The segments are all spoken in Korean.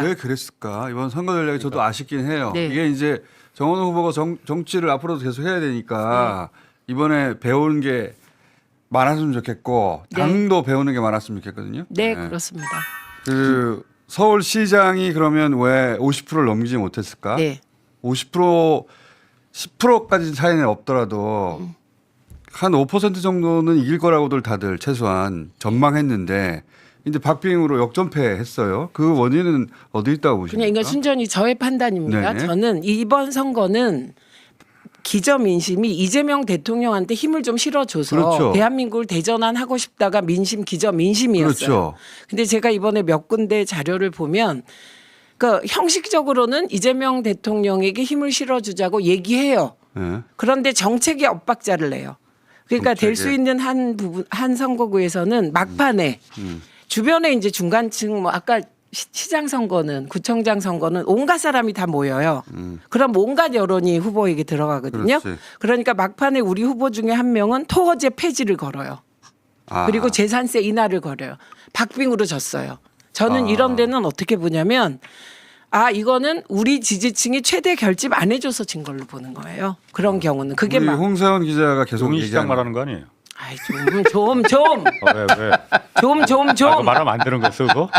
왜 그랬을까? 이번 선거 전략이 저도 아쉽긴 해요. 네. 이게 이제 정원호 후보가 정치를 앞으로도 계속 해야 되니까 이번에 배우는 게 많았으면 좋겠고 당도 배우는 게 많았으면 좋겠거든요. 네, 그렇습니다. 그 서울시장이 그러면 왜 50%를 넘기지 못했을까? 네. 50% 10%까지 차이는 없더라도 한 5% 정도는 이길 거라고들 다들 최소한 전망했는데 이제 박빙으로 역전패했어요. 그 원인은 어디 있다고 보십니까? 그냥 이건 순전히 저의 판단입니다. 네네. 저는 이번 선거는 기저민심이 이재명 대통령한테 힘을 좀 실어줘서 그렇죠. 대한민국을 대전환하고 싶다가 민심 기저민심이었어요. 그렇죠. 근데 제가 이번에 몇 군데 자료를 보면 그러니까 형식적으로는 이재명 대통령에게 힘을 실어주자고 얘기해요. 네. 그런데 정책의 엇박자를 내요. 그러니까 될 수 정책에. 있는 한 선거구에서는 막판에 주변에 이제 중간층 뭐 아까 시장 선거는 구청장 선거는 온갖 사람이 다 모여요. 그럼 온갖 여론이 후보에게 들어가거든요. 그렇지. 그러니까 막판에 우리 후보 중에 한 명은 토어제 폐지를 걸어요. 아. 그리고 재산세 인하를 걸어요. 박빙으로 졌어요. 저는 이런 데는 어떻게 보냐면 이거는 우리 지지층이 최대 결집 안 해줘서 진 걸로 보는 거예요. 그런 경우는 그게 우리 막 홍사원 기자가 계속 용인시장 얘기하는 말하는 거 아니에요? 아이 좀 왜? 그거 말하면 안 되는 거였어 그거?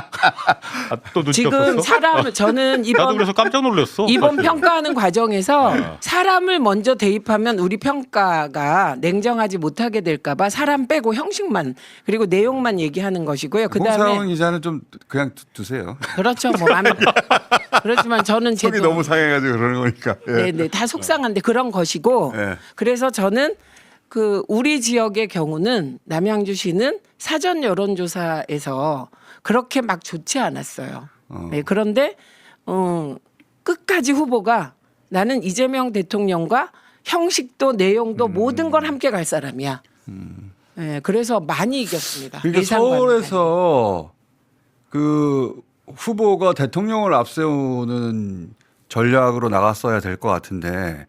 또 눈치 지금 없었어? 사람을 저는 나도 이번 그래서 깜짝 놀랐어. 이번 사실은. 평가하는 과정에서 사람을 먼저 대입하면 우리 평가가 냉정하지 못하게 될까봐 사람 빼고 형식만 그리고 내용만 얘기하는 것이고요. 홍사원 그다음에 기자는 좀 그냥 두세요. 그렇죠. 뭐 그렇지만 저는 손이 제도 너무 상해가지고 그러는 거니까. 예. 네네 다 속상한데 그런 것이고 예. 그래서 저는 그 우리 지역의 경우는 남양주시는 사전 여론조사에서 그렇게 막 좋지 않았어요. 네, 그런데 끝까지 후보가 나는 이재명 대통령과 형식도 내용도 모든 걸 함께 갈 사람이야. 네, 그래서 많이 이겼습니다. 그러니까 예상과는 서울에서 그 후보가 대통령을 앞세우는 전략으로 나갔어야 될 것 같은데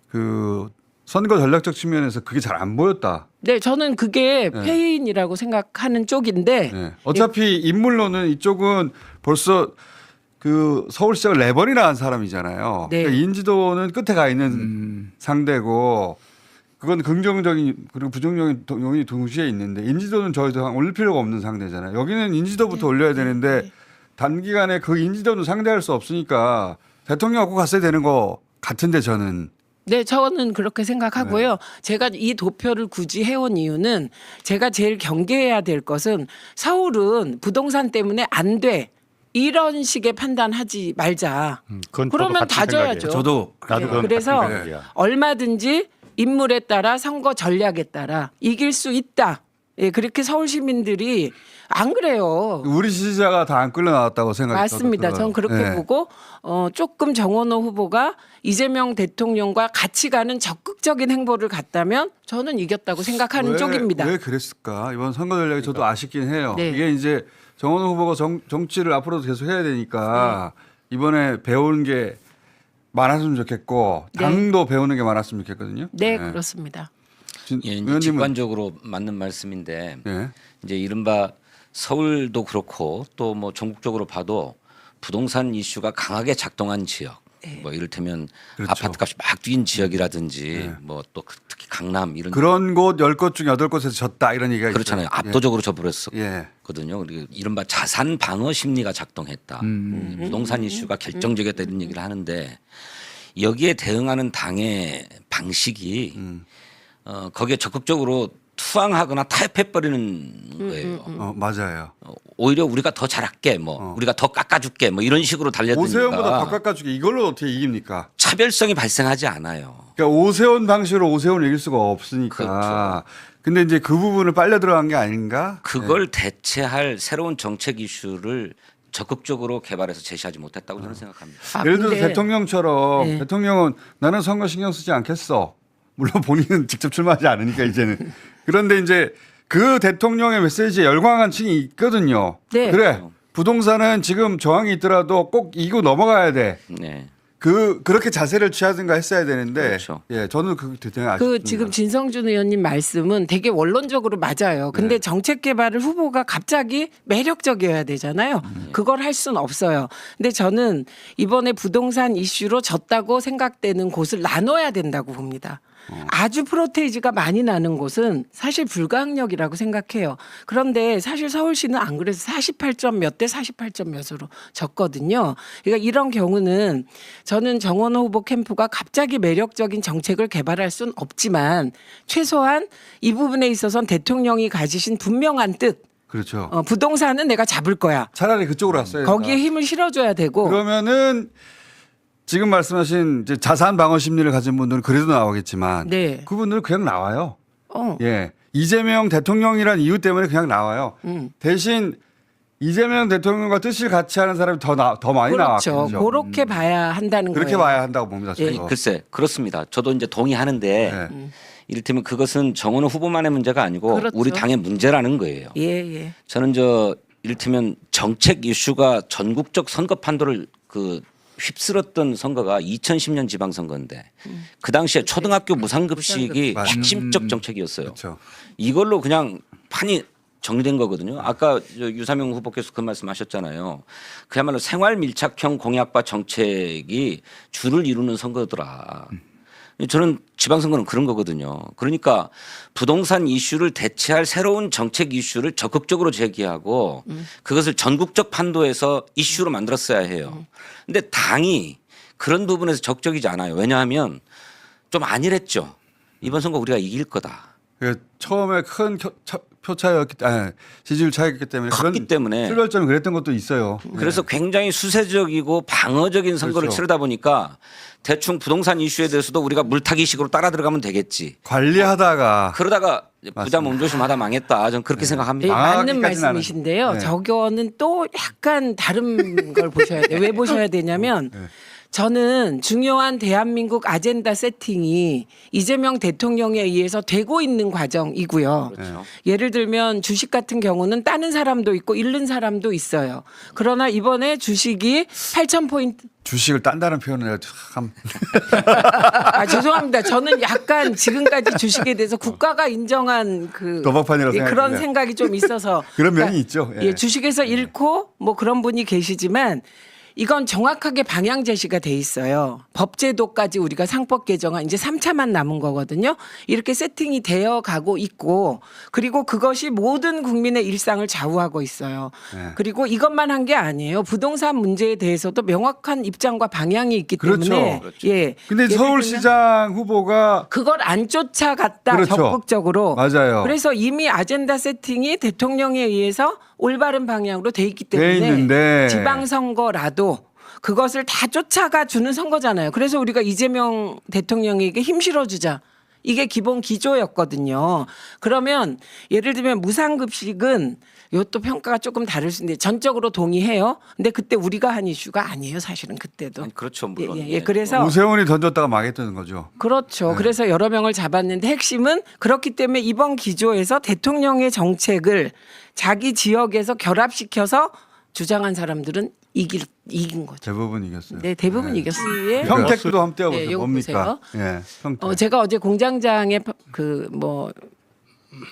그 선거 전략적 측면에서 그게 잘 안 보였다. 네, 저는 그게 패인이라고 생각하는 쪽인데 네. 어차피 인물로는 이쪽은 벌써 그 서울시장을 4번이나 한 사람이잖아요. 네. 그러니까 인지도는 끝에 가 있는 상대고 그건 긍정적인 그리고 부정적인 요인이 동시에 있는데 인지도는 더 이상 올릴 필요가 없는 상대잖아요. 여기는 인지도부터 올려야 되는데 단기간에 그 인지도는 상대할 수 없으니까 대통령 갖고 갔어야 되는 거 같은데 저는. 네, 저는 그렇게 생각하고요. 네. 제가 이 도표를 굳이 해온 이유는 제가 제일 경계해야 될 것은 서울은 부동산 때문에 안 돼. 이런 식의 판단하지 말자. 그건 저도 그러면 같은 다져야죠. 생각이에요. 저도 나도 그건 그래서 같은 생각이야. 얼마든지 인물에 따라 선거 전략에 따라 이길 수 있다. 예, 그렇게 서울 시민들이 안 그래요. 우리 지지자가 다 안 끌려 나왔다고 생각해요. 맞습니다. 저는 그렇게 보고 조금 정원호 후보가 이재명 대통령과 같이 가는 적극적인 행보를 갔다면 저는 이겼다고 생각하는 쪽입니다. 왜 그랬을까? 이번 선거 전략이 저도 아쉽긴 해요. 네. 이게 이제 정원호 후보가 정치를 앞으로도 계속 해야 되니까 이번에 배우는 게 많았으면 좋겠고 네. 당도 배우는 게 많았으면 좋겠거든요. 네, 그렇습니다. 예, 이제 의원님은 직관적으로 맞는 말씀인데 네. 이제 이른바 서울도 그렇고 또 뭐 전국적으로 봐도 부동산 이슈가 강하게 작동한 지역, 뭐 이를테면 그렇죠. 아파트값이 막 뛴 지역이라든지 뭐 또 특히 강남 이런 그런 곳 10곳 중 8곳에서 졌다 이런 얘기가 그렇잖아요. 있죠. 압도적으로 예. 져버렸었거든요. 그리고 이른바 자산 방어 심리가 작동했다. 부동산 이슈가 결정적이었다 이런 얘기를 하는데 여기에 대응하는 당의 방식이 거기에 적극적으로 투항하거나 타협해버리는 거예요. 맞아요. 오히려 우리가 더 잘할게, 뭐 우리가 더 깎아줄게, 뭐 이런 식으로 오세훈보다 더 달려드니까 깎아주기 이걸로 어떻게 이깁니까? 차별성이 발생하지 않아요. 그러니까 오세훈 방식으로 오세훈을 이길 수가 없으니까. 그렇죠. 근데 이제 그 부분을 빨려 들어간 게 아닌가? 그걸 대체할 새로운 정책 이슈를 적극적으로 개발해서 제시하지 못했다고 저는 생각합니다. 예를 들어서 근데 대통령처럼 네. 대통령은 나는 선거 신경 쓰지 않겠어. 물론 본인은 직접 출마하지 않으니까 이제는. 그런데 이제 그 대통령의 메시지에 열광한 층이 있거든요. 네. 그래 부동산은 지금 저항이 있더라도 꼭 이고 넘어가야 돼. 네. 그렇게 자세를 취하든가 했어야 되는데 그렇죠. 예, 저는 그 되게 아쉽습니다. 그 지금 진성준 의원님 말씀은 되게 원론적으로 맞아요. 근데 네. 정책 개발을 후보가 갑자기 매력적이어야 되잖아요. 그걸 할 수는 없어요. 근데 저는 이번에 부동산 이슈로 졌다고 생각되는 곳을 나눠야 된다고 봅니다. 아주 프로테이지가 많이 나는 곳은 사실 불가항력이라고 생각해요. 그런데 사실 서울시는 안 그래서 48점 몇 대 48점 몇으로 졌거든요. 그러니까 이런 경우는 저는 정원호 후보 캠프가 갑자기 매력적인 정책을 개발할 수는 없지만 최소한 이 부분에 있어서는 대통령이 가지신 분명한 뜻 그렇죠. 부동산은 내가 잡을 거야. 차라리 그쪽으로 왔어요. 거기에 힘을 실어줘야 되고 그러면은 지금 말씀하신 이제 자산 방어 심리를 가진 분들은 그래도 나오겠지만 네. 그분들은 그냥 나와요. 어. 예. 이재명 대통령이란 이유 때문에 그냥 나와요. 대신 이재명 대통령과 뜻을 같이 하는 사람이 더 많이 그렇죠. 나왔겠죠. 그렇게 봐야 한다는 그렇게 거예요. 봐야 한다고 봅니다. 예. 저도. 글쎄 그렇습니다. 저도 이제 동의하는데 네. 이를테면 그것은 정원호 후보만의 문제가 아니고 그렇죠. 우리 당의 문제라는 거예요. 예. 저는 이를테면 정책 이슈가 전국적 선거 판도를 휩쓸었던 선거가 2010년 지방선거인데 그 당시에 초등학교 무상급식이 맞아요. 핵심적 정책이었어요. 그렇죠. 이걸로 그냥 판이 정리된 거거든요. 아까 유사명 후보께서 그 말씀하셨잖아요. 그야말로 생활 밀착형 공약과 정책이 주를 이루는 선거더라. 저는 지방선거는 그런 거거든요. 그러니까 부동산 이슈를 대체할 새로운 정책 이슈를 적극적으로 제기하고 그것을 전국적 판도에서 이슈로 만들었어야 해요. 근데 당이 그런 부분에서 적극적이지 않아요. 왜냐하면 좀 안일했죠. 이번 선거 우리가 이길 거다. 처음에 큰 지지율 차이였기 때문에 컸기 때문에 출발점은 그랬던 것도 있어요. 그래서 굉장히 수세적이고 방어적인 선거를 그렇죠. 치르다 보니까 대충 부동산 이슈에 대해서도 우리가 물타기식으로 따라 들어가면 되겠지. 관리하다가 그러다가 부자 맞습니다. 몸조심하다 망했다. 저는 그렇게 네, 생각합니다. 맞는 망하기까지는 말씀이신데요. 네. 저거는 또 약간 다른 걸 보셔야 돼요. 왜 보셔야 되냐면 저는 중요한 대한민국 아젠다 세팅이 이재명 대통령에 의해서 되고 있는 과정이고요. 그렇죠. 예를 들면 주식 같은 경우는 따는 사람도 있고 잃는 사람도 있어요. 그러나 이번에 주식이 8,000포인트 주식을 딴다는 표현을 내가 참 죄송합니다. 저는 약간 지금까지 주식에 대해서 국가가 인정한 도박판이라고 그런 생각해요. 생각이 좀 있어서 그런 면이 있죠. 예. 주식에서 잃고 뭐 그런 분이 계시지만 이건 정확하게 방향 제시가 돼 있어요. 법제도까지 우리가 상법 개정안 이제 3차만 남은 거거든요. 이렇게 세팅이 되어 가고 있고 그리고 그것이 모든 국민의 일상을 좌우하고 있어요. 네. 그리고 이것만 한 게 아니에요. 부동산 문제에 대해서도 명확한 입장과 방향이 있기 그렇죠. 때문에 그렇죠. 예. 근데 예를 서울시장 후보가 그걸 안 쫓아갔다 그렇죠. 적극적으로. 맞아요. 그래서 이미 아젠다 세팅이 대통령에 의해서 올바른 방향으로 돼 있기 돼 때문에 있는데 지방선거라도 그것을 다 쫓아가 주는 선거잖아요. 그래서 우리가 이재명 대통령에게 힘 실어주자. 이게 기본 기조였거든요. 그러면 예를 들면 무상급식은 이것도 평가가 조금 다를 수 있는데 전적으로 동의해요. 근데 그때 우리가 한 이슈가 아니에요. 사실은 그때도. 아니, 그렇죠. 물론. 그래서 오세훈이 던졌다가 망했던 거죠. 그렇죠. 네. 그래서 여러 명을 잡았는데 핵심은 그렇기 때문에 이번 기조에서 대통령의 정책을 자기 지역에서 결합시켜서 주장한 사람들은 이긴 거죠. 대부분 이겼어요. 네, 대부분 네. 이겼어요. 예. 평택도 한번 네, 떼어보세요. 요거 뭡니까? 예, 평택. 제가 어제 공장장의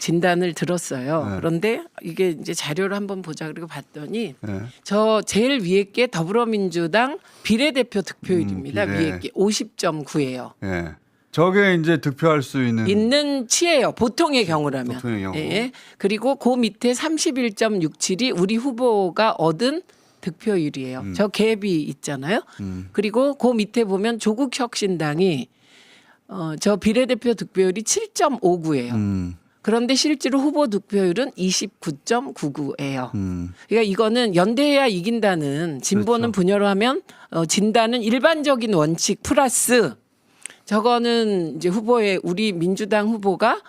진단을 들었어요. 네. 그런데 이게 이제 자료를 한번 보자 그리고 봤더니 예. 저 제일 위에 게 더불어민주당 비례대표 득표율입니다. 비례. 위에 게 50.9예요. 예. 저게 이제 득표할 수 있는 치예요. 보통의 경우라면. 보통의 경우. 예. 그리고 그 밑에 31.67이 우리 후보가 얻은 득표율이에요. 저 갭이 있잖아요. 그리고 그 밑에 보면 조국혁신당이 저 비례대표 득표율이 7.59예요. 그런데 실제로 후보 득표율은 29.99예요. 그러니까 이거는 연대해야 이긴다는 진보는 그렇죠. 분열을 하면 진다는 일반적인 원칙 플러스 저거는 이제 우리 민주당 후보가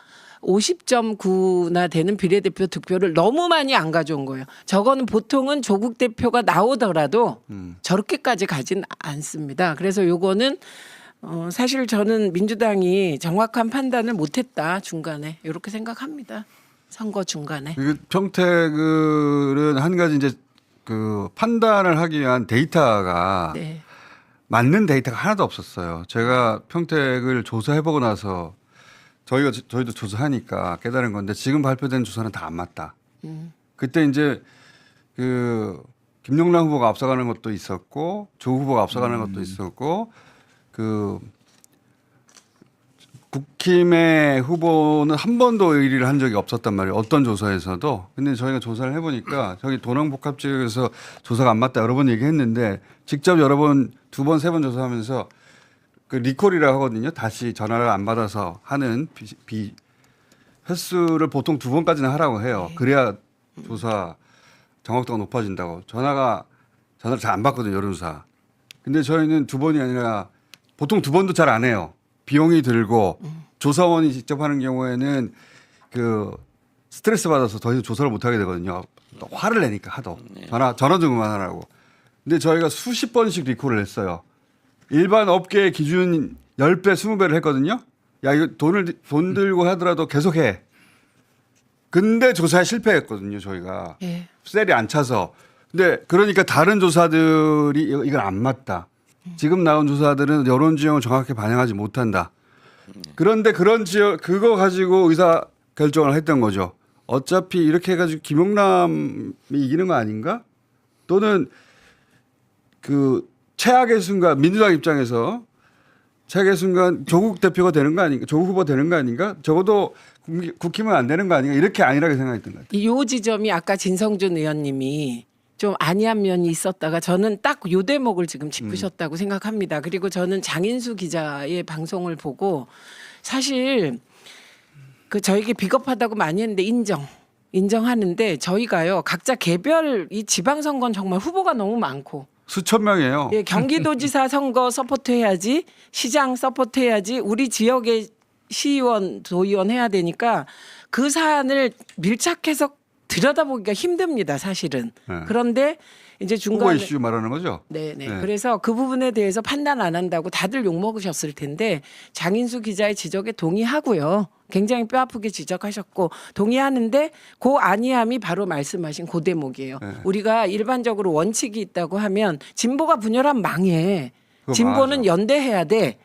50.9나 되는 비례대표 득표를 너무 많이 안 가져온 거예요. 저거는 보통은 조국 대표가 나오더라도 저렇게까지 가진 않습니다. 그래서 요거는 사실 저는 민주당이 정확한 판단을 못했다 중간에 이렇게 생각합니다. 선거 중간에. 평택은 한 가지 이제 그 판단을 하기 위한 데이터가 네. 맞는 데이터가 하나도 없었어요. 제가 평택을 조사해보고 나서 저희도 조사하니까 깨달은 건데 지금 발표된 조사는 다 안 맞다. 그때 이제 그 김용남 후보가 앞서가는 것도 있었고 조 후보가 앞서가는 것도 있었고 그 국힘의 후보는 한 번도 의리를 한 적이 없었단 말이에요. 어떤 조사에서도. 근데 저희가 조사를 해보니까 저기 도남복합 지역에서 조사가 안 맞다 여러 번 얘기했는데 직접 여러 번, 2번, 3번 조사하면서 그 리콜이라고 하거든요. 다시 전화를 안 받아서 하는 횟수를 보통 2번까지는 하라고 해요. 그래야 조사 정확도가 높아진다고. 전화를 잘 안 받거든요. 여론조사. 근데 저희는 2번이 아니라 보통 2번도 잘 안 해요. 비용이 들고 조사원이 직접 하는 경우에는 그 스트레스 받아서 더 이상 조사를 못 하게 되거든요. 화를 내니까 하도 전화 좀 그만하라고. 근데 저희가 수십 번씩 리콜을 했어요. 일반 업계의 기준 10배, 20배를 했거든요. 야 이거 돈 들고 하더라도 계속해. 근데 조사에 실패했거든요. 저희가 예. 셀이 안 차서. 근데 그러니까 다른 조사들이 이건 안 맞다. 지금 나온 조사들은 여론 지형을 정확히 반영하지 못한다. 그런데 그런 지역 그거 가지고 의사 결정을 했던 거죠. 어차피 이렇게 해가지고 김용남이 이기는 거 아닌가? 또는 그 최악의 순간 민주당 입장에서 최악의 순간 조국 대표가 되는 거 아닌가? 조국 후보 되는 거 아닌가? 적어도 국힘은 안 되는 거 아닌가? 이렇게 안일하게 생각했던 것 같아요. 이 지점이 아까 진성준 의원님이 좀 아니한 면이 있었다가 저는 딱 요 대목을 지금 짚으셨다고 생각합니다. 그리고 저는 장인수 기자의 방송을 보고 사실 그 저에게 비겁하다고 많이 했는데 인정하는데 저희가요 각자 개별 이 지방선거는 정말 후보가 너무 많고 수천 명이에요. 예, 경기도지사 선거 서포트해야지 시장 서포트해야지 우리 지역의 시의원 도의원 해야 되니까 그 사안을 밀착해서 들여다보기가 힘듭니다, 사실은. 네. 그런데 이제 후보 중간에 이슈 말하는 거죠? 네네. 네. 그래서 그 부분에 대해서 판단 안 한다고 다들 욕 먹으셨을 텐데 장인수 기자의 지적에 동의하고요. 굉장히 뼈아프게 지적하셨고 동의하는데 그 아니함이 바로 말씀하신 그 대목이에요. 네. 우리가 일반적으로 원칙이 있다고 하면 진보가 분열하면 망해. 그거 진보는 맞아. 연대해야 돼.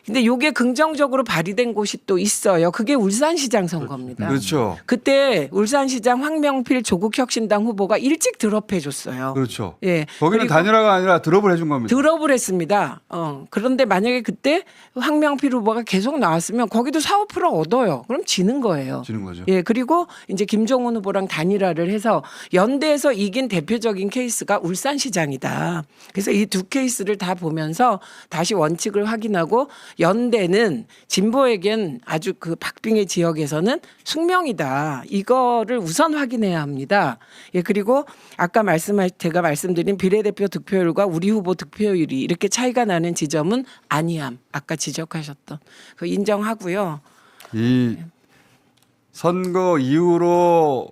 근데 이게 긍정적으로 발휘된 곳이 또 있어요. 그게 울산시장 선거입니다. 그렇죠. 그때 울산시장 황명필 조국혁신당 후보가 일찍 드롭해 줬어요. 그렇죠. 예. 거기는 그리고 단일화가 아니라 드롭을 해준 겁니다. 드롭을 했습니다. 그런데 만약에 그때 황명필 후보가 계속 나왔으면 거기도 4, 5% 얻어요. 그럼 지는 거예요. 지는 거죠. 예, 그리고 이제 김종훈 후보랑 단일화를 해서 연대에서 이긴 대표적인 케이스가 울산시장이다. 그래서 이 두 케이스를 다 보면서 다시 원칙을 확인하고 연대는 진보에겐 아주 그 박빙의 지역에서는 숙명이다. 이거를 우선 확인해야 합니다. 예, 그리고 아까 제가 말씀드린 비례대표 득표율과 우리 후보 득표율이 이렇게 차이가 나는 지점은 아니함. 아까 지적하셨던 그 인정하고요. 이 선거 이후로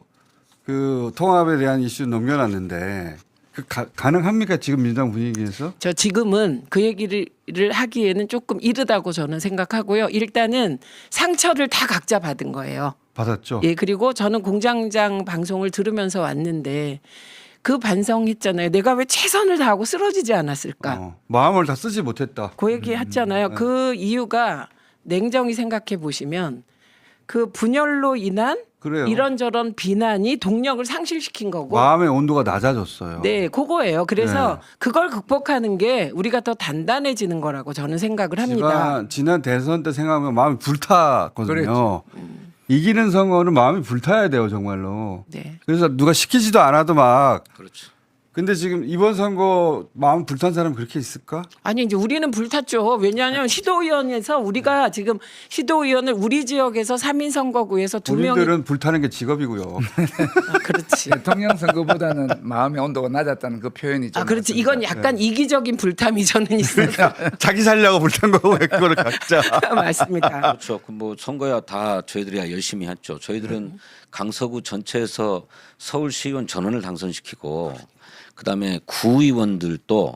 그 통합에 대한 이슈 넘겨놨는데 그 가능합니까 지금 민주당 분위기에서? 저 지금은 그 얘기를 하기에는 조금 이르다고 저는 생각하고요. 일단은 상처를 다 각자 받은 거예요. 받았죠. 예, 그리고 저는 공장장 방송을 들으면서 왔는데 그 반성했잖아요. 내가 왜 최선을 다하고 쓰러지지 않았을까? 마음을 다 쓰지 못했다. 그 얘기 했잖아요. 그 이유가 냉정히 생각해 보시면 그 분열로 인한 그래요. 이런저런 비난이 동력을 상실시킨 거고. 마음의 온도가 낮아졌어요. 네, 그거예요. 그래서 네. 그걸 극복하는 게 우리가 더 단단해지는 거라고 저는 생각을 합니다. 지난 대선 때 생각하면 마음이 불탔거든요. 이기는 선거는 마음이 불타야 돼요, 정말로. 네. 그래서 누가 시키지도 않아도 막. 그렇죠. 근데 지금 이번 선거 마음 불탄 사람 그렇게 있을까? 아니 이제 우리는 불탔죠. 왜냐하면 시도의원에서 우리가 지금 시도의원을 우리 지역에서 3인 선거구에서 2명이 본인들은 불타는 게 직업이고요. 그렇지. 대통령 선거보다는 마음의 온도가 낮았다는 그 표현이 좀 그렇지. 맞습니다. 이건 약간 이기적인 불탐이 저는 있어요. 자기 살려고 불탄 거고 왜 그거를 각자. 맞습니다. 그렇죠. 그 뭐 선거야 다 저희들이야 열심히 했죠. 저희들은 강서구 전체에서 서울시의원 전원을 당선시키고 그다음에 구의원들도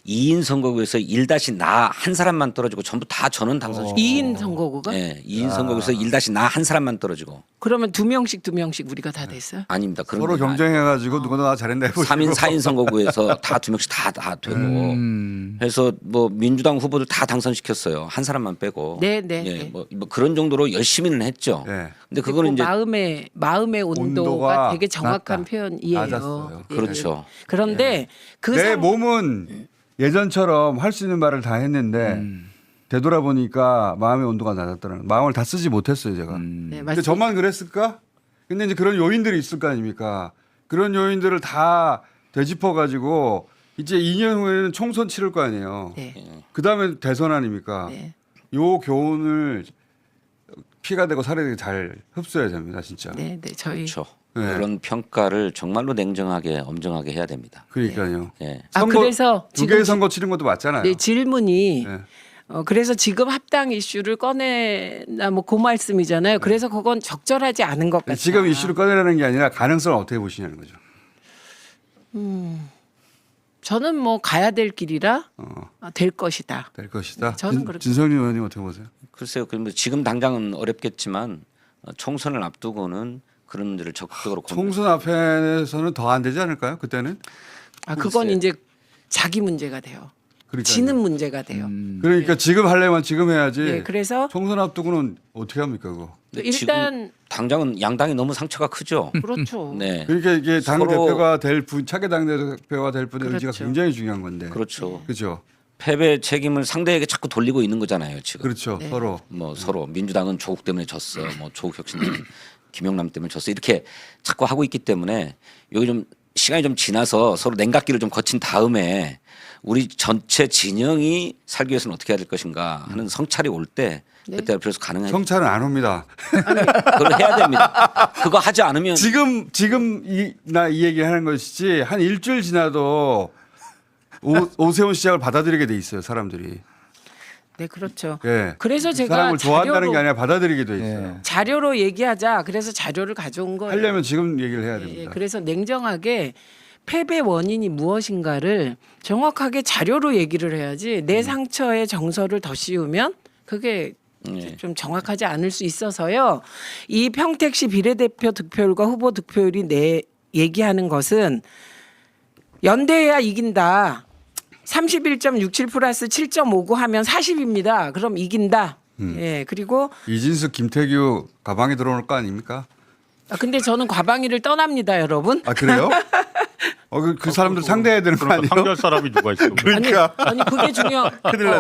2인 선거구에서 1-나 한 사람만 떨어지고 전부 다 전원 당선시켰어요. 2인 선거구가? 네, 2인 선거구에서 1-나 한 사람만 떨어지고. 그러면 2명씩 우리가 다 됐어요? 아닙니다. 그런 서로 게 아니에요. 경쟁해가지고 누가 나 잘했나 해보고 3인 4인 선거구에서 다 2명씩 다 되고 해서 뭐 민주당 후보들 다 당선시켰어요. 한 사람만 빼고. 네, 네, 예, 네. 뭐 그런 정도로 열심히는 했죠. 네. 근데 그거는 이제 마음의 온도가 온도가 되게 정확한 낮다. 표현이에요. 낮았어요. 예. 그렇죠. 그런데 그 내 몸은 예전처럼 할 수 있는 말을 다 했는데 되돌아보니까 마음의 온도가 낮았다는 마음을 다 쓰지 못했어요 제가. 네, 근데 저만 그랬을까? 근데 이제 그런 요인들이 있을 거 아닙니까? 그런 요인들을 다 되짚어 가지고 이제 2년 후에는 총선 치를 거 아니에요. 네. 그 다음에 대선 아닙니까? 네. 요 교훈을 피가 되고 살이 되게 잘 흡수해야 됩니다, 진짜. 네, 네, 저희 그렇죠. 네. 그런 평가를 정말로 냉정하게 엄정하게 해야 됩니다. 그러니까요. 예. 그래서 두 개의 선거 치른 것도 맞잖아요. 네, 질문이 네. 그래서 지금 합당 이슈를 꺼내나 뭐 그 말씀이잖아요. 그래서 그건 적절하지 않은 것 같아요. 지금 이슈를 꺼내라는 게 아니라 가능성을 어떻게 보시냐는 거죠. 저는 뭐 가야 될 길이라 될 것이다. 될 것이다. 저는 그렇게 진성준 의원님 어떻게 보세요? 글쎄요. 그럼 지금 당장은 어렵겠지만 총선을 앞두고는 그런 문제를 적극적으로 총선 앞에서는 더 안 되지 않을까요? 그때는? 그건 이제 자기 문제가 돼요. 그러니까요. 지는 문제가 돼요. 그러니까 지금 하려면 지금 해야지. 네, 그래서 총선 앞두고는 어떻게 합니까 그거? 근데 일단 지금 당장은 양당이 너무 상처가 크죠. 그렇죠. 네. 그러니까 이게 당 서로- 대표가 될 분, 차기 당 대표가 될 분의 의지가 그렇죠. 굉장히 중요한 건데. 그렇죠. 그렇죠. 패배 책임을 상대에게 자꾸 돌리고 있는 거잖아요, 지금. 그렇죠. 네. 서로. 뭐 서로 민주당은 조국 때문에 졌어, 뭐 조국 혁신당은 김영남 때문에 졌어 이렇게 자꾸 하고 있기 때문에 여기 좀 시간이 좀 지나서 서로 냉각기를 좀 거친 다음에 우리 전체 진영이 살기 위해서는 어떻게 해야 될 것인가 하는 성찰이 올 때 네. 그때 비로소 가능한 경찰은 안 옵니다. 그걸 해야 됩니다. 그거 하지 않으면 지금 나 이 얘기 하는 것이지 한 일주일 지나도 오세훈 시장을 받아들이게 돼 있어요 사람들이. 네, 그렇죠. 예. 그래서 그 제가 사람을 좋아한다는 자료로- 게 아니라 받아들이게 돼 있어요. 예. 자료로 얘기하자. 그래서 자료를 가져온 거예요. 하려면 지금 얘기를 해야 예, 됩니다. 그래서 냉정하게 패배 원인이 무엇인가를 정확하게 자료로 얘기를 해야지 내 상처에 정서를 더 씌우면 그게 좀 정확하지 않을 수 있어서요. 이 평택시 비례대표 득표율과 후보 득표율이 얘기하는 것은 연대해야 이긴다. 31.67 플러스 7.59 하면 40입니다. 그럼 이긴다. 예, 그리고 이진숙, 김태규 가방에 들어올 거 아닙니까? 근데 저는 과방위를 떠납니다, 여러분. 아 그래요? 그 사람들 상대해야 되는 거 그러니까 아니에요? 상대할 사람이 누가 있어? 아니 그게 중요.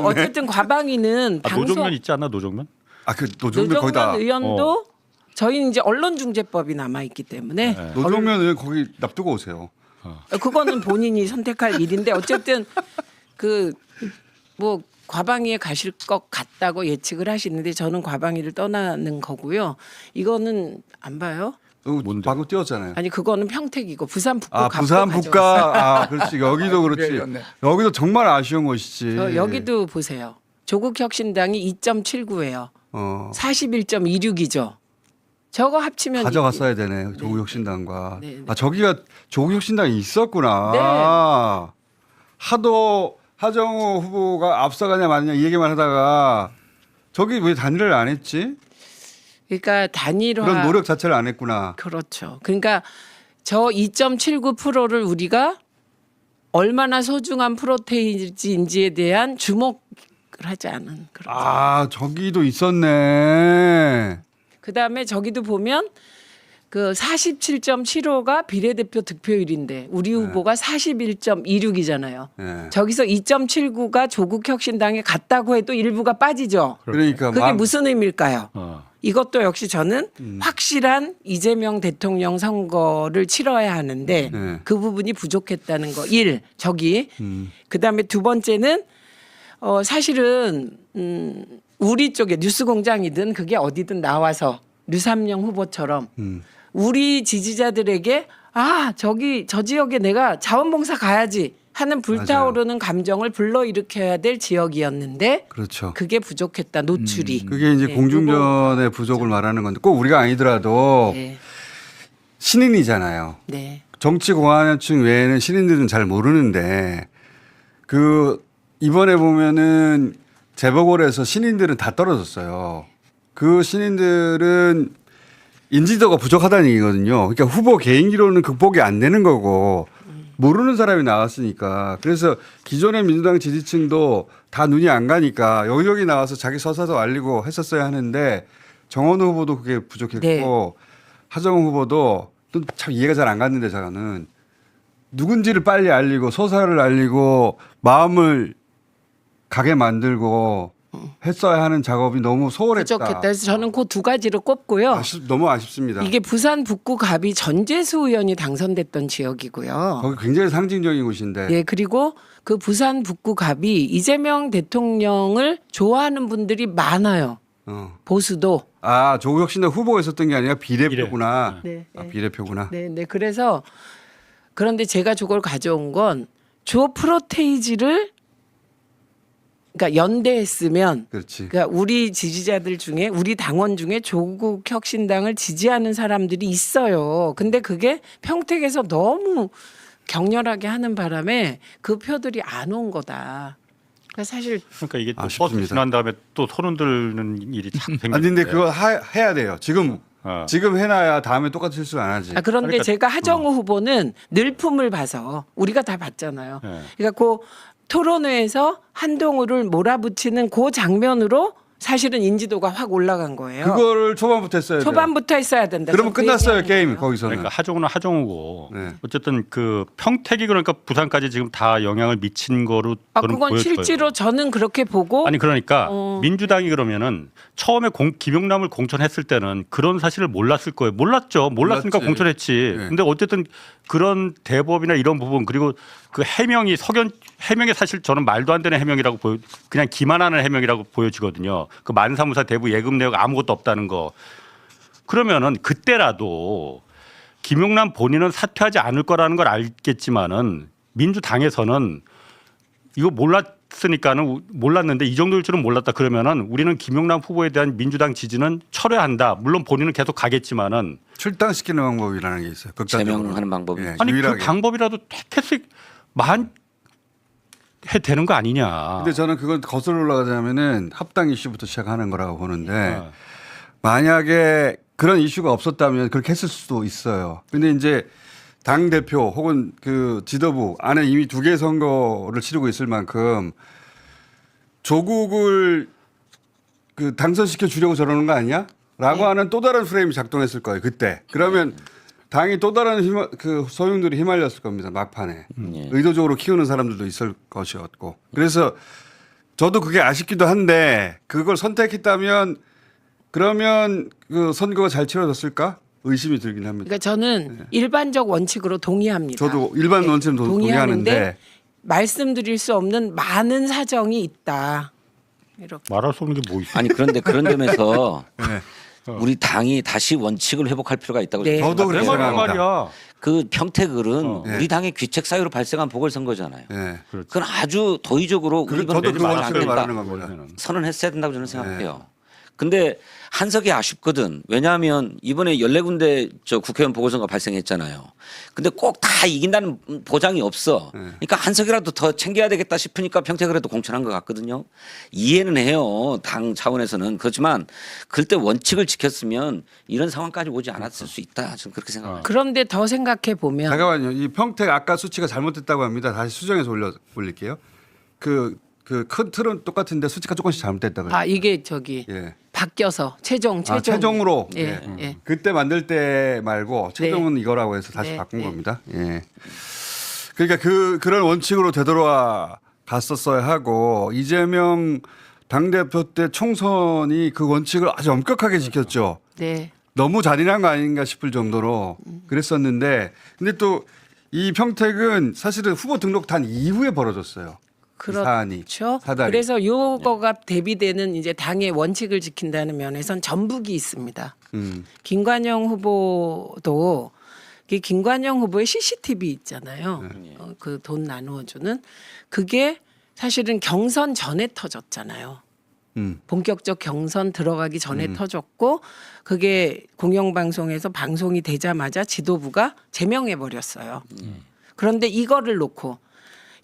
어쨌든 과방위는 노정면 있지 않나 노정면? 아그 노정면 거기다 노정면 의원도 저희는 이제 언론중재법이 남아 있기 때문에 노정면 의원 거기 납두고 오세요. 그거는 본인이 선택할 일인데 어쨌든 그 뭐 과방위에 가실 것 같다고 예측을 하시는데 저는 과방위를 떠나는 거고요. 이거는 안 봐요? 방금 띄웠잖아요. 아니 그거는 평택이고 부산 북구 아 갑도 부산 가져왔어요. 북가 아 그렇지 여기도 그렇지 열렸네. 여기도 정말 아쉬운 것이지. 여기도 보세요. 조국혁신당이 2.79예요. 41.26이죠. 저거 합치면 가져갔어야 되네 조국혁신당과. 네, 네. 아 저기가 조국혁신당이 있었구나. 네. 하도 하정우 후보가 앞서가냐 마느냐 이 얘기만 하다가 저기 왜 단일화를 안 했지? 그러니까 단일화 그런 노력 자체를 안 했구나. 그렇죠. 그러니까 저 2.79%를 우리가 얼마나 소중한 프로테인인지에 대한 주목을 하지 않은 그런. 아 저기도 있었네. 그다음에 저기도 보면 그 47.75가 비례대표 득표율인데 우리 후보가 41.26이잖아요. 네. 저기서 2.79가 조국혁신당에 갔다고 해도 일부가 빠지죠. 그러니까 그게 무슨 의미일까요? 어. 이것도 역시 저는 확실한 이재명 대통령 선거를 치러야 하는데 네. 그 부분이 부족했다는 거. 저기. 그다음에 두 번째는 사실은 우리 쪽에 뉴스공장이든 그게 어디든 나와서 류삼영 후보처럼 우리 지지자들에게 저 지역에 내가 자원봉사 가야지 하는 불타오르는 감정을 불러일으켜야 될 지역이었는데 그렇죠. 그게 부족했다. 노출이. 그게 이제 네, 공중전의 부족을 말하는 건데 꼭 우리가 아니더라도 네. 신인이잖아요. 네. 정치 공안층 외에는 신인들은 잘 모르는데 그 이번에 보면은 재보궐에서 신인들은 다 떨어졌어요. 그 신인들은 인지도가 부족하다는 얘기거든요. 그러니까 후보 개인기로는 극복이 안 되는 거고 모르는 사람이 나왔으니까. 그래서 기존의 민주당 지지층도 다 눈이 안 가니까 여기저기 나와서 자기 서사도 알리고 했었어야 하는데 정원우 후보도 그게 부족했고 네. 하정우 후보도 또 참 이해가 잘 안 갔는데 저는 누군지를 빨리 알리고 서사를 알리고 마음을 가게 만들고 했어야 하는 작업이 너무 소홀했다. 부족했다. 그래서 저는 그 두 가지를 꼽고요. 너무 아쉽습니다. 이게 부산 북구 갑이 전재수 의원이 당선됐던 지역이고요. 거기 굉장히 상징적인 곳인데 예, 그리고 그 부산 북구 갑이 이재명 대통령을 좋아하는 분들이 많아요. 보수도. 아 조국혁신당 후보가 있었던 게 아니라 비례표구나. 네. 아, 비례표구나. 네, 네. 그래서 그런데 제가 저걸 가져온 건 조 프로테이지를 그러니까 연대했으면 그렇지. 그러니까 우리 지지자들 중에 우리 당원 중에 조국 혁신당을 지지하는 사람들이 있어요. 근데 그게 평택에서 너무 격렬하게 하는 바람에 그 표들이 안 온 거다. 그러니까 사실 그러니까 이게 또 아쉽습니다. 버스 지난 다음에 또 손 흔들는 일이 참 생기는데. 아니 근데 그거 해야 돼요. 지금 어. 지금 해놔야 다음에 똑같은 실수 안 하지. 그런데 그러니까- 제가 하정우 후보는 늘품을 봐서 우리가 다 봤잖아요. 네. 그러니까 그 토론회에서 한동훈을 몰아붙이는 그 장면으로 사실은 인지도가 확 올라간 거예요. 그거를 초반부터 했어야 돼요. 초반부터 했어야 된다. 그러면 저는 그 끝났어요 얘기하는 게임 거예요. 거기서는. 그러니까 하정우는 하정우고 네. 어쨌든 그 평택이 그러니까 부산까지 지금 다 영향을 미친 거로 저는 그건 보여져요. 실제로 저는 그렇게 보고 아니 그러니까 어. 민주당이 그러면은 처음에 김용남을 공천했을 때는 그런 사실을 몰랐을 거예요. 몰랐죠. 몰랐으니까 몰랐지. 공천했지. 네. 근데 어쨌든 그런 대법이나 이런 부분 그리고 그 해명이 해명이 사실 저는 말도 안 되는 해명이라고 그냥 기만하는 해명이라고 보여지거든요. 그 만사무사 대부 예금 내역 아무것도 없다는 거. 그러면은 그때라도 김용남 본인은 사퇴하지 않을 거라는 걸 알겠지만은 민주당에서는 이거 몰랐는데 이 정도일 줄은 몰랐다 그러면은 우리는 김용남 후보에 대한 민주당 지지는 철회한다. 물론 본인은 계속 가겠지만은 출당시키는 방법이라는 게 있어요. 극단적으로. 제명하는 방법이. 예, 아니 유일하게. 그 방법이라도 택했을 해 되는 거 아니냐. 근데 저는 그건 거슬러 올라가자면은 합당 이슈부터 시작하는 거라고 보는데 어. 만약에 그런 이슈가 없었다면 그렇게 했을 수도 있어요. 근데 이제 당 대표 혹은 그 지도부 안에 이미 2개 선거를 치르고 있을 만큼 조국을 그 당선시켜 주려고 저러는 거 아니야? 라고 하는 또 다른 프레임이 작동했을 거예요. 그때. 그러면 당이 또 다른 그 소용돌이 휘말렸을 겁니다. 막판에. 예. 의도적으로 키우는 사람들도 있을 것이었고. 그래서 저도 그게 아쉽기도 한데 그걸 선택했다면 그러면 그 선거가 잘 치러졌을까? 의심이 들긴 합니다. 그러니까 저는 일반적 원칙으로 동의합니다. 저도 일반 네, 원칙은 동의하는데 말씀드릴 수 없는 많은 사정이 있다. 이렇게. 말할 수 없는 게 뭐 있어? 아니 그런데 그런 점에서 네. 우리 당이 다시 원칙을 회복할 필요가 있다고 네. 생각합니다. 저도 그렇게 내 말이 생각합니다. 말이야. 그 평택을은 네. 우리 당의 귀책 사유로 발생한 보궐선거잖아요. 네. 그건 아주 도의적으로 우리 저도 그 말안 원칙을 된다. 말하는 겁니다. 선언했어야 된다고 저는 생각해요. 근데 한석이 아쉽거든. 왜냐하면 이번에 14군데 저 국회의원 보궐선거 발생했잖아요. 근데 꼭 다 이긴다는 보장이 없어. 그러니까 한석이라도 더 챙겨야 되겠다 싶으니까 평택을해도 공천한 것 같거든요. 이해는 해요. 당 차원에서는. 그렇지만 그때 원칙을 지켰으면 이런 상황까지 오지 않았을 수 있다. 저는 그렇게 생각합니다. 그런데 더 생각해 보면 잠깐만요. 이 평택 아까 수치가 잘못됐다고 합니다. 다시 수정해서 올릴게요. 그 큰 틀은 똑같은데 수치가 조금씩 잘못됐다고. 이게 저기 예. 바뀌어서 최종으로 최종으로. 예, 예. 예. 그때 만들 때 말고 최종은 이거라고 해서 다시 네, 바꾼 네. 겁니다. 예. 그러니까 그런 원칙으로 되돌아 갔었어야 하고 이재명 당대표 때 총선이 그 원칙을 아주 엄격하게 지켰죠. 네. 너무 잔인한 거 아닌가 싶을 정도로 그랬었는데 근데 또 이 평택은 사실은 후보 등록단 이후에 벌어졌어요. 이 사안이. 그렇죠. 사달이. 그래서 요거가 대비되는 이제 당의 원칙을 지킨다는 면에선 전북이 있습니다. 김관영 후보도 김관영 후보의 CCTV 있잖아요. 그 돈 나누어주는 그게 사실은 경선 전에 터졌잖아요. 본격적 경선 들어가기 전에 터졌고 그게 공영방송에서 방송이 되자마자 지도부가 제명해 버렸어요. 그런데 이거를 놓고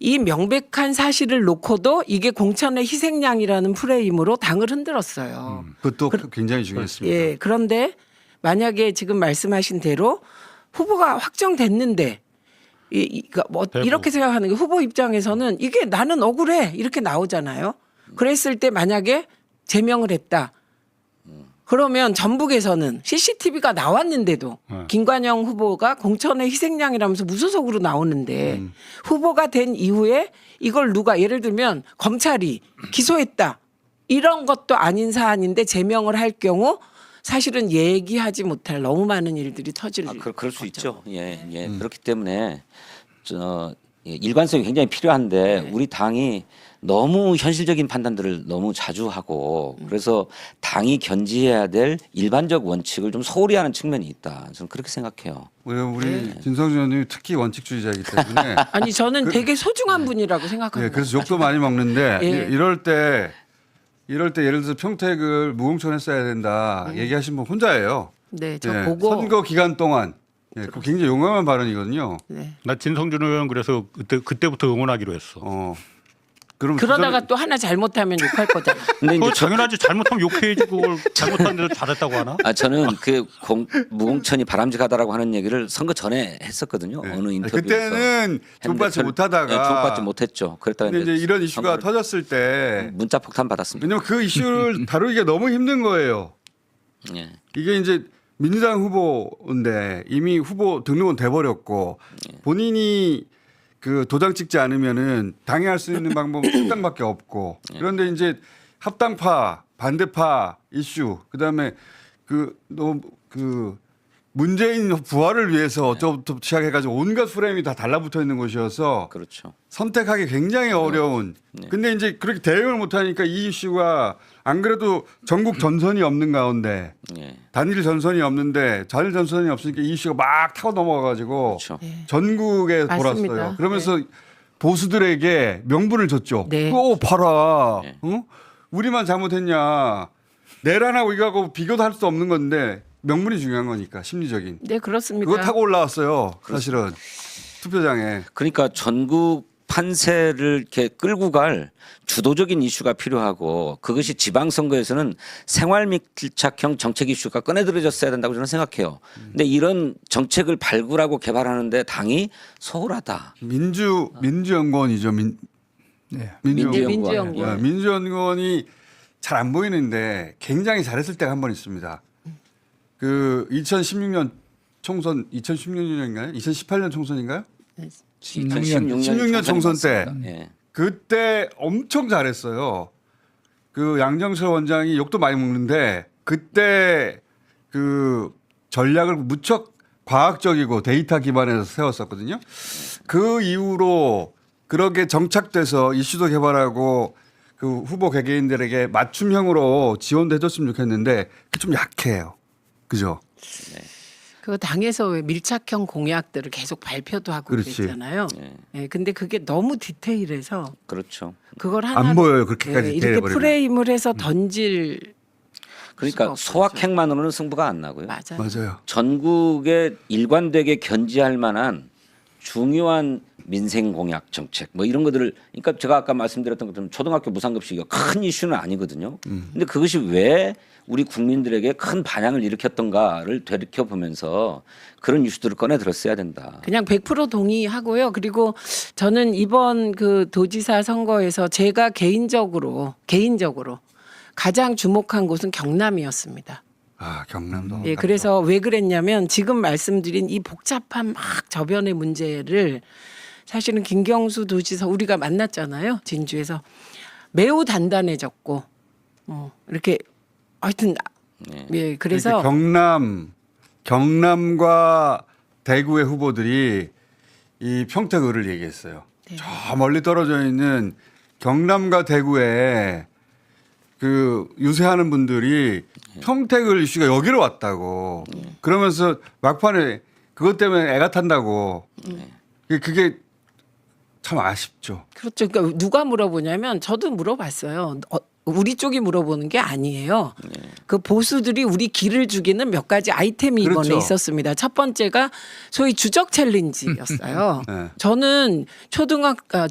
이 명백한 사실을 놓고도 이게 공천의 희생양이라는 프레임으로 당을 흔들었어요. 그것도 굉장히 중요했습니다. 예, 그런데 만약에 지금 말씀하신 대로 후보가 확정됐는데 그러니까 뭐 대부. 이렇게 생각하는 게 후보 입장에서는 이게 나는 억울해 이렇게 나오잖아요. 그랬을 때 만약에 제명을 했다. 그러면 전북에서는 CCTV가 나왔는데도 김관영 후보가 공천의 희생양이라면서 무소속으로 나오는데 후보가 된 이후에 이걸 누가 예를 들면 검찰이 기소했다. 이런 것도 아닌 사안인데 제명을 할 경우 사실은 얘기하지 못할 너무 많은 일들이 터질 그럴 수 거죠. 있죠. 예, 예. 그렇기 때문에 일관성이 굉장히 필요한데 우리 당이 너무 현실적인 판단들을 너무 자주 하고 그래서 당이 견지해야 될 일반적 원칙을 좀 소홀히 하는 측면이 있다. 저는 그렇게 생각해요. 우리 진성준 의원님이 특히 원칙주의자이기 때문에 아니 저는 되게 소중한 분이라고 생각합니다. 예, 그래서 욕도 많이 먹는데 예. 이럴 때 예를 들어서 평택을 무공천했어야 된다 얘기하신 분 혼자예요. 네, 저 예, 보고 선거 기간 동안 그거 굉장히 용감한 발언이거든요. 네. 나 진성준 의원 그래서 그때부터 응원하기로 했어. 그럼 그러다가 또 하나 잘못하면 욕할 거잖아. 근데 그거 이제 당연하지. 잘못하면 욕해야지. 그걸 잘못하는데도 잘했다고 하나? 저는 그 무공천이 바람직하다라고 하는 얘기를 선거 전에 했었거든요. 어느 인터뷰에서. 그때는 주목받지 했는데 못하다가 주목받지 못했죠. 그랬다가 근데 이제 이런 이슈가 선거를 터졌을 때 문자 폭탄 받았습니다. 왜냐면 그 이슈를 다루기가 너무 힘든 거예요. 예. 이게 이제 민주당 후보인데 이미 후보 등록은 돼버렸고 본인이 그 도장 찍지 않으면은 당해할 수 있는 방법은 합당밖에 없고 그런데 이제 합당파 반대파 이슈 그다음에 그 문재인 부활을 위해서 어쩌부터 시작해가지고 온갖 프레임이 다 달라붙어 있는 곳이어서 그렇죠. 선택하기 굉장히 어려운. 근데 이제 그렇게 대응을 못하니까 이 이슈가 안 그래도 전국 전선이 없는 가운데 예. 단일 전선이 없는데 단일 전선이 없으니까 이 이슈가 막 타고 넘어가가지고 그렇죠. 전국에 맞습니다. 돌았어요. 그러면서 보수들에게 명분을 줬죠. 네. 또 봐라. 네. 어? 우리만 잘못했냐. 내란하고 이거하고 비교도 할 수 없는 건데 명분이 중요한 거니까 심리적인. 네, 그렇습니다. 그거 타고 올라왔어요. 사실은 투표장에. 그러니까 전국 판세를 이렇게 끌고 갈 주도적인 이슈가 필요하고 그것이 지방선거에서는 생활 밀착형 정책 이슈가 꺼내들어졌어야 된다고 저는 생각해요. 근데 이런 정책을 발굴하고 개발하는데 당이 소홀하다. 민주연구원이죠. 네. 민주연구원. 민주연구원이 잘 안 보이는데 굉장히 잘했을 때가 한 번 있습니다. 그 2016년 총선 2016년인가요? 2018년 총선인가요? 2016년 총선 때 예. 그때 엄청 잘했어요. 그 양정철 원장이 욕도 많이 먹는데 그때 그 전략을 무척 과학적이고 데이터 기반에서 세웠었거든요. 그 이후로 그렇게 정착돼서 이슈도 개발하고 그 후보 개개인들에게 맞춤형으로 지원도 해줬으면 좋겠는데 그게 좀 약해요. 그죠? 그 당에서 왜 밀착형 공약들을 계속 발표도 하고 그렇지. 그랬잖아요. 예, 근데 그게 너무 디테일해서 그렇죠. 그걸 하나 안 보여요. 그렇게까지 이렇게 디테일해버리면. 프레임을 해서 던질 그러니까 수가 없었죠. 소확행만으로는 승부가 안 나고요. 맞아요. 맞아요. 전국에 일관되게 견지할 만한 중요한 민생 공약 정책 뭐 이런 것들을 그러니까 제가 아까 말씀드렸던 것처럼 초등학교 무상급식이 큰 이슈는 아니거든요. 근데 그것이 왜 우리 국민들에게 큰 반향을 일으켰던가를 되돌켜 보면서 그런 이슈들을 꺼내 들었어야 된다. 그냥 100% 동의하고요. 그리고 저는 이번 그 도지사 선거에서 제가 개인적으로 가장 주목한 곳은 경남이었습니다. 아 경남도. 예, 그래서 왜 그랬냐면 지금 말씀드린 이 복잡한 막 저변의 문제를 사실은 김경수 도지사 우리가 만났잖아요. 진주에서 매우 단단해졌고 이렇게 하여튼 예, 그래서 경남과 대구의 후보들이 이 평택을을 얘기했어요. 네. 저 멀리 떨어져 있는 경남과 대구에 그 유세하는 분들이 평택을 이슈가 여기로 왔다고. 그러면서 막판에 그것 때문에 애가 탄다고. 그게 참 아쉽죠. 그렇죠. 그러니까 누가 물어보냐면 저도 물어봤어요. 우리 쪽이 물어보는 게 아니에요. 그 보수들이 우리 기를 죽이는 몇 가지 아이템이 이번에 그렇죠. 있었습니다. 첫 번째가 소위 주적 챌린지였어요. 네. 저는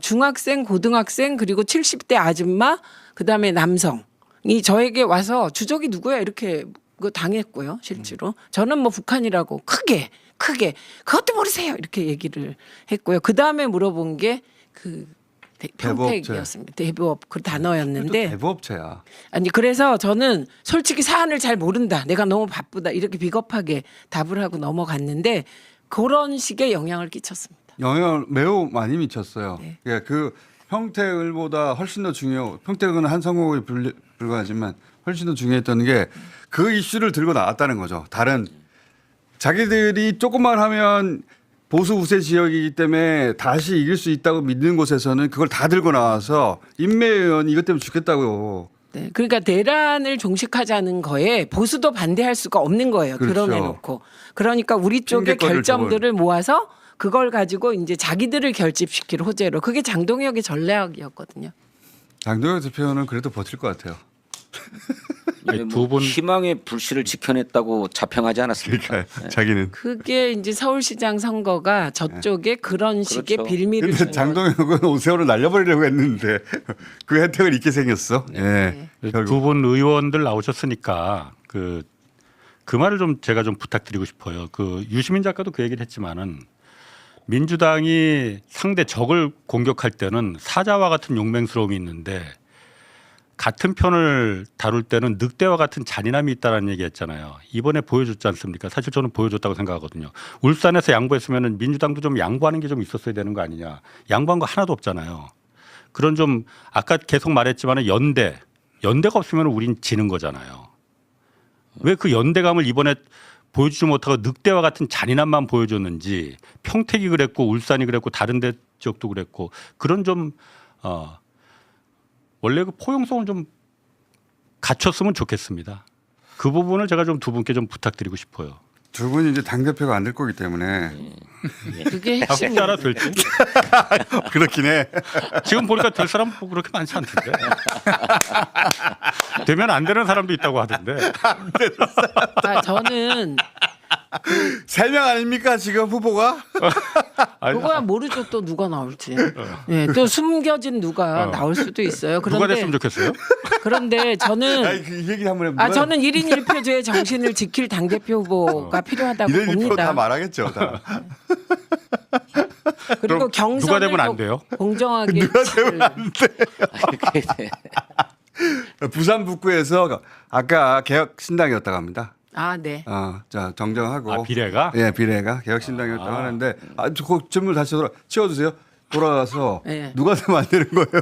중학생, 고등학생 그리고 70대 아줌마 그다음에 남성이 저에게 와서 주적이 누구야 이렇게 당했고요. 실제로 저는 뭐 북한이라고 크게 그것도 모르세요 이렇게 얘기를 했고요. 그다음에 물어본 게 그 평택이었습니다. 대부업 그 단어였는데 대부업체야. 아니 그래서 저는 솔직히 사안을 잘 모른다. 내가 너무 바쁘다. 이렇게 비겁하게 답을 하고 넘어갔는데 그런 식의 영향을 끼쳤습니다. 영향을 매우 많이 미쳤어요. 네. 예, 그 평택을보다 훨씬 더 평택은 한 선거구에 불과하지만 훨씬 더 중요했던 게 그 이슈를 들고 나왔다는 거죠. 다른 자기들이 조금만 하면 보수 우세 지역이기 때문에 다시 이길 수 있다고 믿는 곳에서는 그걸 다 들고 나와서 임매 의원이 이것 때문에 죽겠다고. 네, 그러니까 내란을 종식하자는 거에 보수도 반대할 수가 없는 거예요. 그렇죠. 드러내놓고. 그러니까 우리 쪽의 핑계거리를 결점들을 모아서 그걸 가지고 이제 자기들을 결집시킬 호재로. 그게 장동혁의 전략이었거든요. 장동혁 대표는 그래도 버틸 것 같아요. 아니, 두 분- 희망의 불씨를 지켜냈다고 자평하지 않았습니까? 네. 자기는. 그게 이제 서울시장 선거가 저쪽에 그런 식의 그렇죠. 빌미를 근데 준 거죠. 장동혁은 오세훈을 날려버리려고 했는데 그 혜택을 잊게 생겼어. 예. 결국. 두 분 의원들 나오셨으니까 그 말을 좀 제가 좀 부탁드리고 싶어요. 그 유시민 작가도 그 얘기를 했지만은 민주당이 상대 적을 공격할 때는 사자와 같은 용맹스러움이 있는데 같은 편을 다룰 때는 늑대와 같은 잔인함이 있다라는 얘기했잖아요. 이번에 보여줬지 않습니까? 사실 저는 보여줬다고 생각하거든요. 울산에서 양보했으면 민주당도 좀 양보하는 게 좀 있었어야 되는 거 아니냐. 양보한 거 하나도 없잖아요. 그런 좀 아까 계속 말했지만 연대가 없으면 우린 지는 거잖아요. 왜 그 연대감을 이번에 보여주지 못하고 늑대와 같은 잔인함만 보여줬는지 평택이 그랬고 울산이 그랬고 다른 데 지역도 그랬고 그런 좀 원래 그 포용성을 좀 갖췄으면 좋겠습니다. 그 부분을 제가 좀 두 분께 좀 부탁드리고 싶어요. 두 분이 이제 당대표가 안 될 거기 때문에 그게 핵심이에요. 따라 될지 그렇긴 해. 지금 보니까 될 사람 뭐 그렇게 많지 않던데. 되면 안 되는 사람도 있다고 하던데. 저는 3명 아닙니까 지금 후보가? 그거야 모르죠 또 누가 나올지. 네, 또 숨겨진 누가 나올 수도 있어요. 누가 됐으면 좋겠어요? 그런데 저는 아니 그 얘기 한번 해보면 저는 1인 1표제의 정신을 지킬 당대표 후보가 필요하다고 이런 일표 다 봅니다. 말하겠죠. 다. 그리고 그럼 경선을 누가 되면 안 돼요? 공정하게 부산 북구에서 아까 개혁신당이었다고 합니다. 네. 자 정정하고. 비례가? 예, 비례가 개혁신당이었다고 하는데 그 질문 다시 치워주세요. 돌아가서 네. 누가 되면 안 되는 거예요?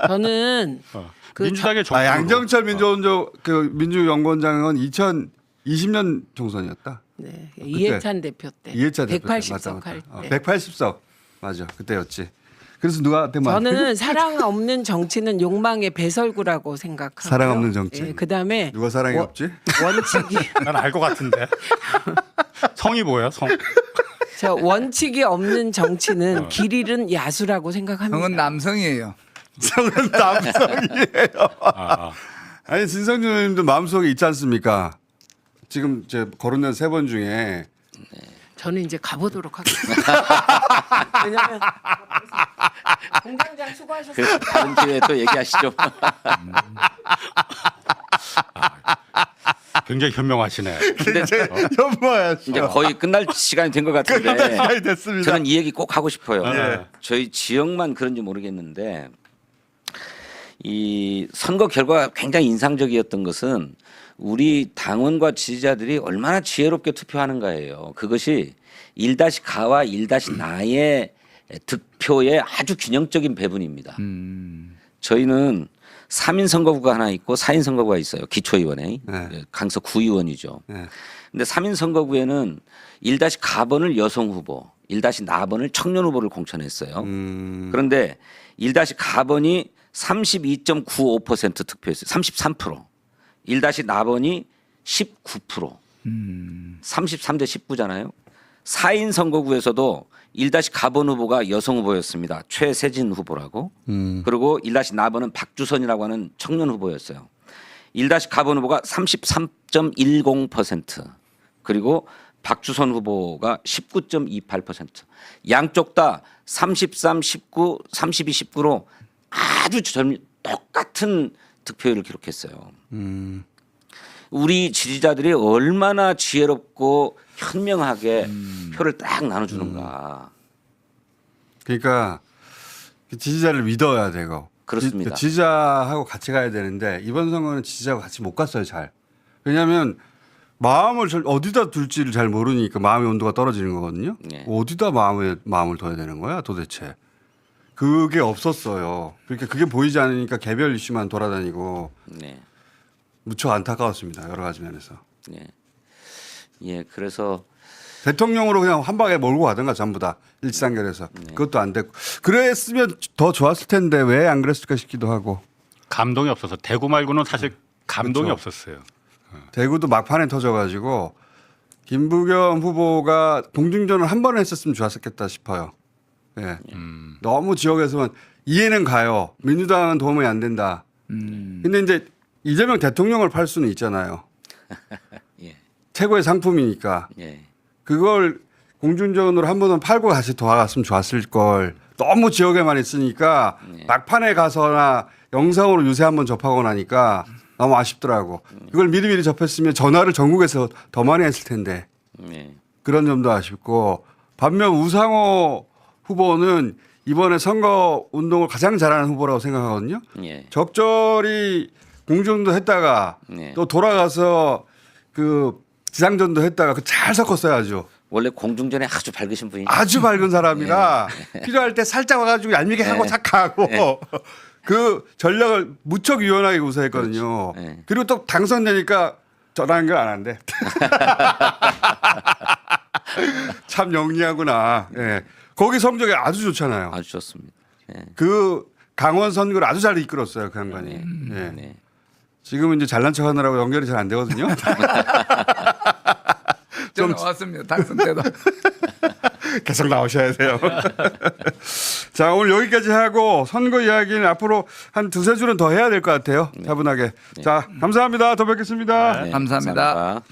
저는 그 민주당의 정부로. 양정철 민주연구원장은 2020년 총선이었다. 네, 이해찬 대표 때 이해찬 대표 때. 180석 할 때. 180석 맞아 그때였지. 그래서 누가 되면 안 돼? 저는 사랑 없는 정치는 욕망의 배설구라고 생각하고요. 사랑 없는 정치? 예, 그다음에 누가 사랑이 없지? 원칙이 난 알 것 같은데. 성이 뭐예요? 성. 저 원칙이 없는 정치는 길 잃은 야수라고 생각합니다. 형은 남성이에요. 성은 남성이에요. 아니 진성준 의원님도 마음속에 있지 않습니까? 지금 제 거론된 3번 중에 저는 이제 가보도록 하겠습니다. 왜냐하면 공장장 수고하셨어요. 그래서 다른 기회에 또 얘기하시죠. 굉장히 현명하시네. 근데 연모야. 이제 거의 끝날 시간이 된 것 같은데 끝날 됐습니다. 저는 이 얘기 꼭 하고 싶어요. 네. 저희 지역만 그런지 모르겠는데 이 선거 결과가 굉장히 인상적이었던 것은 우리 당원과 지지자들이 얼마나 지혜롭게 투표하는가예요. 그것이 1-가와 1-나의 득표의 아주 균형적인 배분입니다. 저희는 3인 선거구가 하나 있고 4인 선거구가 있어요. 기초의원회. 네. 강서 구의원이죠. 네. 근데 3인 선거구에는 1-가번을 여성 후보, 1-나번을 청년 후보를 공천했어요. 그런데 1-가번이 32.95% 득표했어요. 33%. 1-나번이 19%. 33대 19잖아요. 4인 선거구에서도 1-가번 후보가 여성 후보였습니다. 최세진 후보라고. 그리고 1-나번은 박주선이라고 하는 청년 후보였어요. 1-가번 후보가 33.10%, 그리고 박주선 후보가 19.28%. 양쪽 다 33, 19, 32, 19로 아주 똑같은 득표율을 기록했어요. 우리 지지자들이 얼마나 지혜롭고 현명하게 표를 딱 나눠주는가. 그러니까 지지자를 믿어야 되고 그렇습니다. 지지자하고 같이 가야 되는데 이번 선거는 지지자하고 같이 못 갔어요. 잘. 왜냐하면 마음을 어디다 둘지를 잘 모르니까 마음의 온도가 떨어지는 거거든요. 네. 어디다 마음을 둬야 되는 거야 도대체. 그게 없었어요. 그러니까 그게 보이지 않으니까 개별 이슈만 돌아다니고 네. 무척 안타까웠습니다. 여러 가지 면에서. 네. 예, 그래서 대통령으로 그냥 한 방에 몰고 가든가 전부 다 일상결에서 그것도 안 됐고 그랬으면 더 좋았을 텐데 왜 안 그랬을까 싶기도 하고 감동이 없어서 대구 말고는 사실 감동이 그렇죠. 없었어요. 대구도 막판에 터져가지고 김부겸 후보가 공중전을 한 번은 했었으면 좋았겠다 싶어요. 예. 너무 지역에서만 이해는 가요. 민주당은 도움이 안 된다. 근데 이제 이재명 대통령을 팔 수는 있잖아요. 예. 최고의 상품이니까. 예. 그걸 공중전으로 한 번은 팔고 다시 돌아갔으면 좋았을 걸. 너무 지역에만 있으니까 막판에 가서나 영상으로 유세 한번 접하고 나니까 너무 아쉽더라고. 그걸 미리미리 접했으면 전화를 전국에서 더 많이 했을 텐데 예. 그런 점도 아쉽고 반면 우상호 후보는 이번에 선거 운동을 가장 잘하는 후보라고 생각하거든요. 예. 적절히 공중도 했다가 네. 또 돌아가서 그 지상전도 했다가 그 잘 섞었어요 아주. 원래 공중전에 아주 밝으신 분이. 아주 밝은 사람이라 필요할 때 살짝 와가지고 얄밉게 하고 착하고 그 전략을 무척 유연하게 구사했거든요. 그렇죠. 네. 그리고 또 당선되니까 전화 연결 안 한대. 참 영리하구나. 예. 거기 성적이 아주 좋잖아요. 아주 좋습니다. 예. 그 강원 선거를 아주 잘 이끌었어요 그 양반이. 예. 네. 지금은 이제 잘난 척하느라고 연결이 잘 안 되거든요. 저는 왔습니다. 당선 때도. 계속 나오셔야 돼요. 자, 오늘 여기까지 하고 선거 이야기는 앞으로 한 두세 줄은 더 해야 될 것 같아요. 차분하게. 자, 감사합니다. 더 뵙겠습니다. 네, 감사합니다. 감사합니다.